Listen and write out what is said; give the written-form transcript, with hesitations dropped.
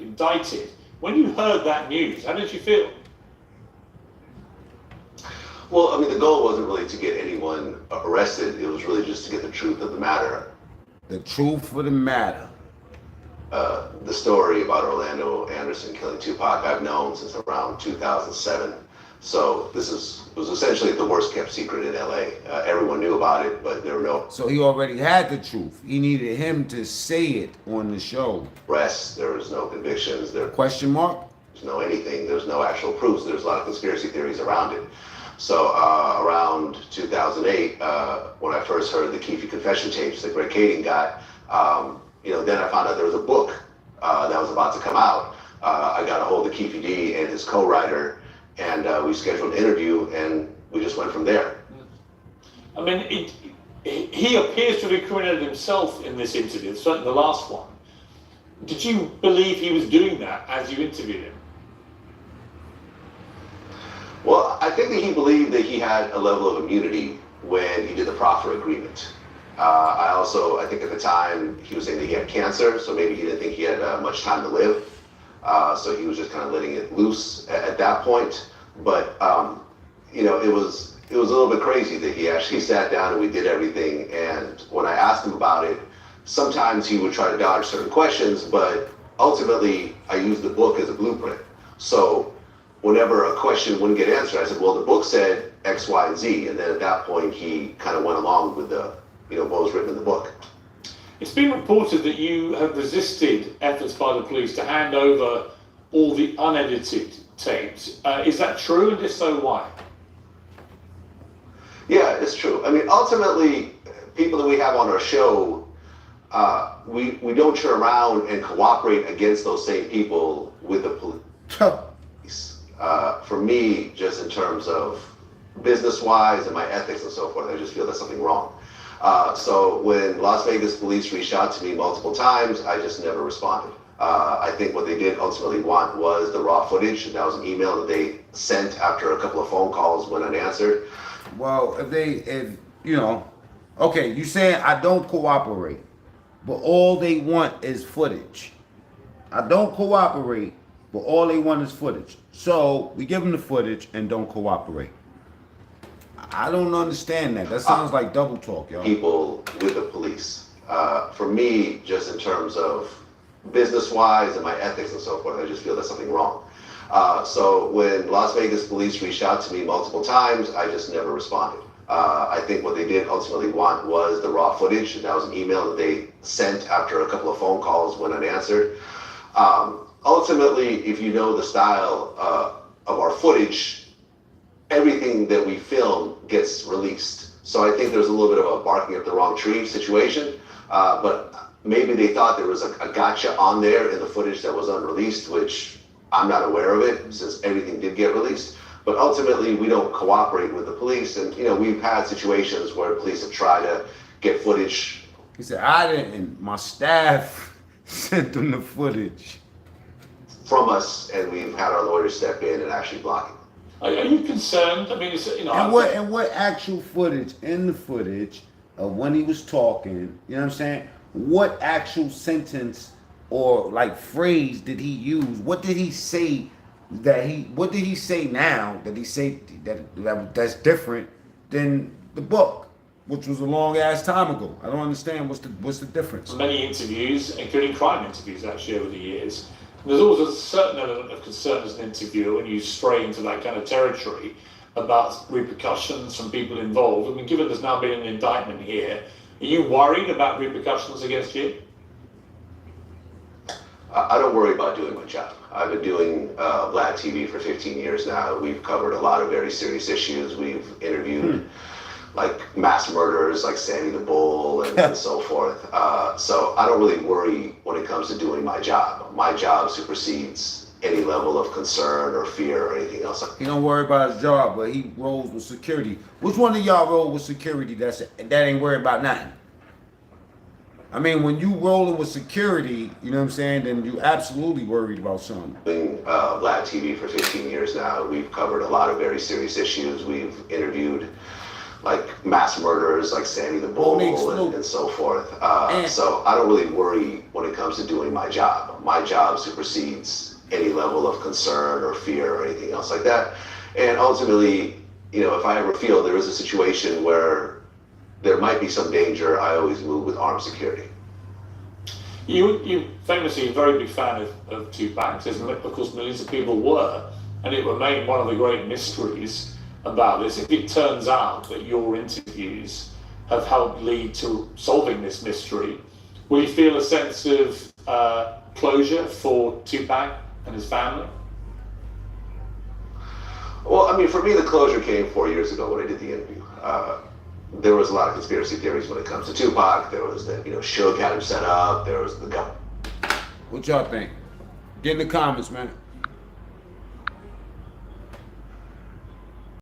indicted. When you heard that news, how did you feel? Well, I mean, the goal wasn't really to get anyone arrested. It was really just to get the truth of the matter. The truth of the matter. The story about Orlando Anderson killing Tupac, I've known since around 2007. So it was essentially the worst kept secret in LA. Everyone knew about it, but there were no. So he already had the truth. He needed him to say it on the show. Arrests, there was no convictions. Question mark? There's no anything. There's no actual proofs. There's a lot of conspiracy theories around it. So around 2008, when I first heard the Keefe confession tapes that Greg Kading got, then I found out there was a book that was about to come out. I got a hold of Keefe D and his co-writer, and we scheduled an interview, and we just went from there. I mean, he appears to have incriminated himself in this interview, certainly the last one. Did you believe he was doing that as you interviewed him? Well, I think that he believed that he had a level of immunity when he did the proffer agreement. I think at the time he was saying that he had cancer, so maybe he didn't think he had much time to live. So he was just kind of letting it loose at that point. But, it was a little bit crazy that he actually sat down and we did everything. And when I asked him about it, sometimes he would try to dodge certain questions, but ultimately I used the book as a blueprint. So whenever a question wouldn't get answered, I said, well, the book said X, Y, and Z. And then at that point, he kind of went along with what was written in the book. It's been reported that you have resisted efforts by the police to hand over all the unedited tapes. Is that true? And if so, why? Yeah, it's true. I mean, ultimately, people that we have on our show, we don't turn around and cooperate against those same people with the police. For me, just in terms of business-wise and my ethics and so forth, I just feel there's something wrong. So when Las Vegas police reached out to me multiple times, I just never responded. I think what they did ultimately want was the raw footage. That was an email that they sent after a couple of phone calls went unanswered. Well, okay, you saying I don't cooperate, but all they want is footage. I don't cooperate, but all they want is footage. So we give them the footage and don't cooperate. I don't understand that. That sounds like double talk, y'all. People with the police. For me, just in terms of business-wise and my ethics and so forth, I just feel there's something wrong. So when Las Vegas police reached out to me multiple times, I just never responded. I think what they did ultimately want was the raw footage. That was an email that they sent after a couple of phone calls went unanswered. Ultimately, if you know the style of our footage, everything that we film gets released. So I think there's a little bit of a barking up the wrong tree situation, but maybe they thought there was a gotcha on there in the footage that was unreleased, which I'm not aware of it since everything did get released. But ultimately, we don't cooperate with the police. And, we've had situations where police have tried to get footage. He said, I didn't. My staff sent them the footage from us, and we've had our lawyers step in and actually block it. Are you concerned? I mean, And what actual footage in the footage of when he was talking? You know what I'm saying? What actual sentence or phrase did he use? What did he say what did he say now that he say that's different than the book, which was a long ass time ago? I don't understand what's the difference. Many interviews, including crime interviews, actually over the years. There's always a certain element of concern as an interviewer when you stray into that kind of territory about repercussions from people involved. I mean, given there's now been an indictment here, are you worried about repercussions against you? I don't worry about doing my job. I've been doing Vlad TV for 15 years now. We've covered a lot of very serious issues. We've interviewed mass murderers like Sandy the Bull and so forth. So I don't really worry when it comes to doing my job. My job supersedes any level of concern or fear or anything else. He don't worry about his job, but he rolls with security. Which one of y'all roll with security that ain't worried about nothing? I mean, when you rolling with security, you know what I'm saying, then you absolutely worried about something. Doing Vlad TV for 15 years now. We've covered a lot of very serious issues. We've interviewed mass murderers like Sandy the Bull and so forth. So I don't really worry when it comes to doing my job. my job supersedes any level of concern or fear or anything else like that. And ultimately, if I ever feel there is a situation where there might be some danger, I always move with armed security. You famously a very big fan of Tupac, as of course millions of people were, and it remained one of the great mysteries about this. If it turns out that your interviews have helped lead to solving this mystery, will you feel a sense of closure for Tupac and his family? Well, I mean, for me, the closure came 4 years ago when I did the interview. There was a lot of conspiracy theories when it comes to Tupac. There was that, Suge had him set up. There was the gun. What y'all think? Get in the comments, man.